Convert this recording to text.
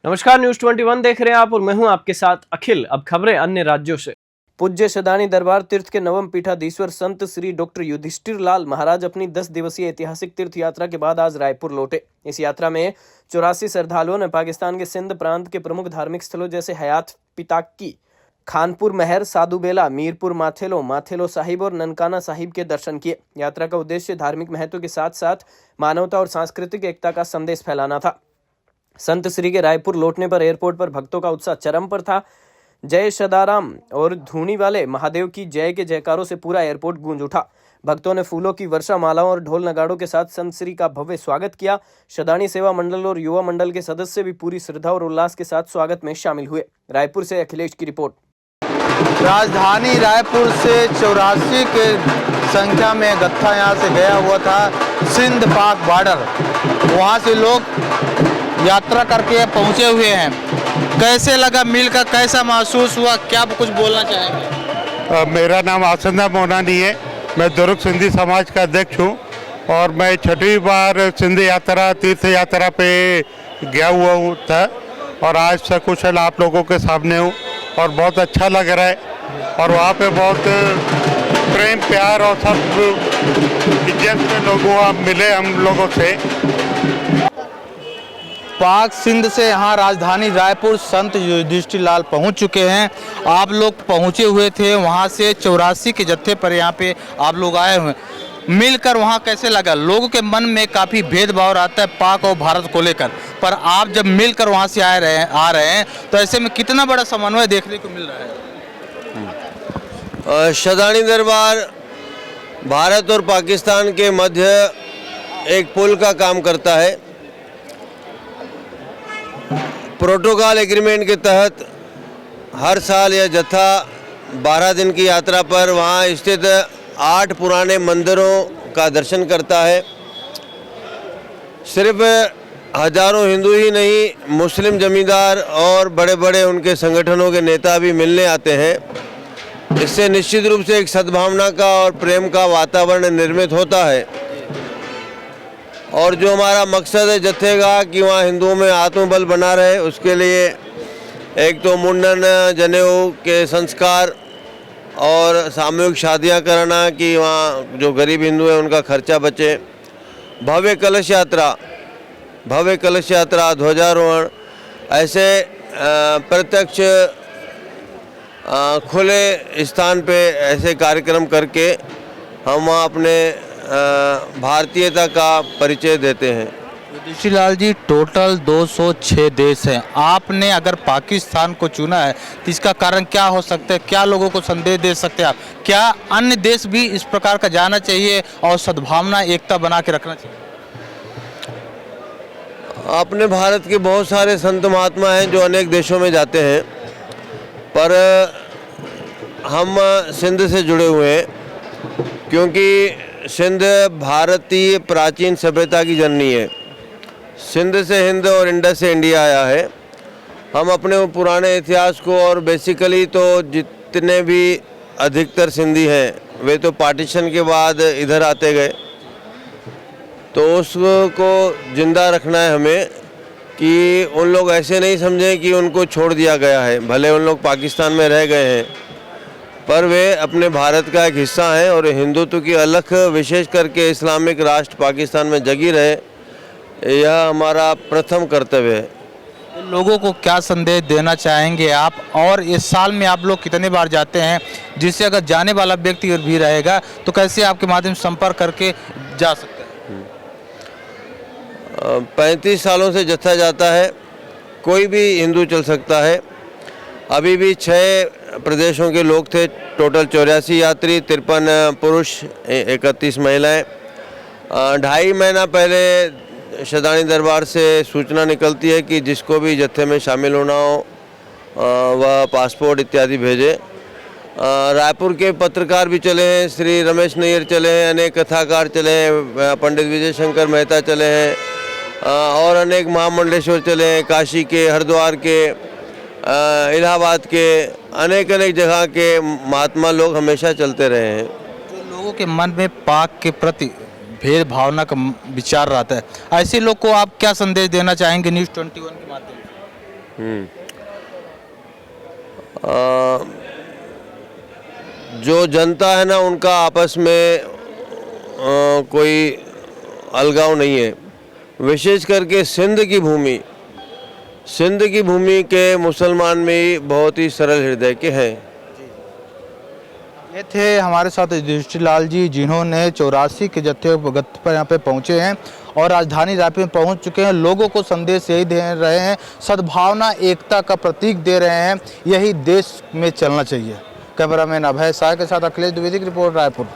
नमस्कार, न्यूज 21 देख रहे हैं आप और मैं हूं आपके साथ अखिल। अब खबरें अन्य राज्यों से। पूज्य शदानी दरबार तीर्थ के नवम पीठाधीश्वर संत श्री डॉक्टर युधिष्ठिर लाल महाराज अपनी 10 दिवसीय ऐतिहासिक तीर्थ यात्रा के बाद आज रायपुर लौटे। इस यात्रा में 84 श्रद्धालुओं ने पाकिस्तान के सिंध प्रांत के प्रमुख धार्मिक स्थलों जैसे हयात पिताकी, खानपुर महर, साधुबेला, मीरपुर माथेलो साहिब और ननकाना साहिब के दर्शन किए। यात्रा का उद्देश्य धार्मिक महत्व के साथ साथ मानवता और सांस्कृतिक एकता का संदेश फैलाना था। संत श्री के रायपुर लौटने पर एयरपोर्ट पर भक्तों का उत्साह चरम पर था। जय सदाराम और धूनी वाले महादेव की जय के जयकारों से पूरा एयरपोर्ट गूंज उठा। भक्तों ने फूलों की वर्षा, मालाओं और ढोल नगाड़ों के साथ संत श्री का भव्य स्वागत किया। शदानी सेवा मंडल और युवा मंडल के सदस्य भी पूरी श्रद्धा और उल्लास के साथ स्वागत में शामिल हुए। रायपुर से अखिलेश की रिपोर्ट। राजधानी रायपुर से 84 के संख्या में गत्था यहाँ से गया हुआ था सिंध पाक बॉर्डर। वहाँ से लोग यात्रा करके पहुँचे हुए हैं। कैसे लगा मिलकर, कैसा महसूस हुआ, क्या कुछ बोलना चाहेंगे? मेरा नाम आसंदा मोनानी है। मैं दुर्ग सिंधी समाज का अध्यक्ष हूँ और मैं 6वीं बार सिंध यात्रा तीर्थ यात्रा पे गया हुआ था और आज सकुशल आप लोगों के सामने हूँ और बहुत अच्छा लग रहा है। और वहाँ पे बहुत प्रेम प्यार और सब इज्जत के लोगों मिले हम लोगों से। पाक सिंध से यहाँ राजधानी रायपुर संत युधिष्ठिर लाल पहुँच चुके हैं। आप लोग पहुँचे हुए थे वहाँ से 84 के जत्थे पर यहाँ पे आप लोग आए हुए। मिलकर वहाँ कैसे लगा? लोगों के मन में काफ़ी भेदभाव रहता है पाक और भारत को लेकर, पर आप जब मिलकर वहाँ से आ रहे हैं तो ऐसे में कितना बड़ा समन्वय देखने को मिल रहा है? शदानी दरबार भारत और पाकिस्तान के मध्य एक पुल का काम करता है। प्रोटोकॉल एग्रीमेंट के तहत हर साल यह जत्था 12 दिन की यात्रा पर वहाँ स्थित 8 पुराने मंदिरों का दर्शन करता है। सिर्फ हजारों हिंदू ही नहीं, मुस्लिम जमींदार और बड़े बड़े उनके संगठनों के नेता भी मिलने आते हैं। इससे निश्चित रूप से एक सद्भावना का और प्रेम का वातावरण निर्मित होता है। और जो हमारा मकसद है जत्थे का कि वहाँ हिंदुओं में आत्मबल बना रहे, उसके लिए एक तो मुंडन, जनेऊ के संस्कार और सामूहिक शादियाँ कराना कि वहाँ जो गरीब हिंदू हैं उनका खर्चा बचे। भव्य कलश यात्रा, ध्वजारोहण, ऐसे प्रत्यक्ष खुले स्थान पे ऐसे कार्यक्रम करके हम वहाँ अपने भारतीयता का परिचय देते हैं। युधिष्ठिर लाल जी, टोटल 206 देश हैं। आपने अगर पाकिस्तान को चुना है तो इसका कारण क्या हो सकता है? क्या लोगों को संदेश दे सकते हैं आप? क्या अन्य देश भी इस प्रकार का जाना चाहिए और सद्भावना एकता बना के रखना चाहिए? अपने भारत के बहुत सारे संत महात्मा हैं जो अनेक देशों में जाते हैं, पर हम सिंध से जुड़े हुए हैं क्योंकि सिंध भारतीय प्राचीन सभ्यता की जननी है। सिंध से हिंद और इंडस से इंडिया आया है। हम अपने पुराने इतिहास को, और बेसिकली तो जितने भी अधिकतर सिंधी हैं वे तो पार्टीशन के बाद इधर आते गए, तो उसको जिंदा रखना है हमें कि उन लोग ऐसे नहीं समझें कि उनको छोड़ दिया गया है। भले उन लोग पाकिस्तान में रह गए हैं पर वे अपने भारत का एक हिस्सा हैं और हिंदुत्व की अलख विशेष करके इस्लामिक राष्ट्र पाकिस्तान में जगी रहे, यह हमारा प्रथम कर्तव्य है। लोगों को क्या संदेश देना चाहेंगे आप? और इस साल में आप लोग कितने बार जाते हैं, जिससे अगर जाने वाला व्यक्ति भी रहेगा तो कैसे आपके माध्यम से संपर्क करके जा सकते हैं? 35 सालों से जत्था जाता है, कोई भी हिंदू चल सकता है। अभी भी 6 प्रदेशों के लोग थे, टोटल 84 यात्री, 53 पुरुष, 31 महिलाएं। 2.5 महीना पहले शदानी दरबार से सूचना निकलती है कि जिसको भी जत्थे में शामिल होना हो वह पासपोर्ट इत्यादि भेजे। रायपुर के पत्रकार भी चले हैं, श्री रमेश नैयर चले हैं, अनेक कथाकार चले हैं, पंडित विजय शंकर मेहता चले हैं और अनेक महामंडलेश्वर चले हैं, काशी के, हरिद्वार के, इलाहाबाद के, अनेक जगह के महात्मा लोग हमेशा चलते रहे हैं। जो लोगों के मन में पाक के प्रति भेद भावना का विचार रहता है, ऐसे लोग को आप क्या संदेश देना चाहेंगे न्यूज़ 21 के माध्यम से? जो जनता है ना, उनका आपस में कोई अलगाव नहीं है। विशेष करके सिंध की भूमि के मुसलमान भी बहुत ही सरल हृदय के हैं। ये थे हमारे साथ युधिष्ठिर लाल जी, जिन्होंने 84 के जत्थे पर यहाँ पे पहुँचे हैं और राजधानी रायपुर में पहुँच चुके हैं। लोगों को संदेश यही दे रहे हैं, सद्भावना एकता का प्रतीक दे रहे हैं, यही देश में चलना चाहिए। कैमरामैन अभय शाह के साथ अखिलेश द्विवेदी की रिपोर्ट, रायपुर।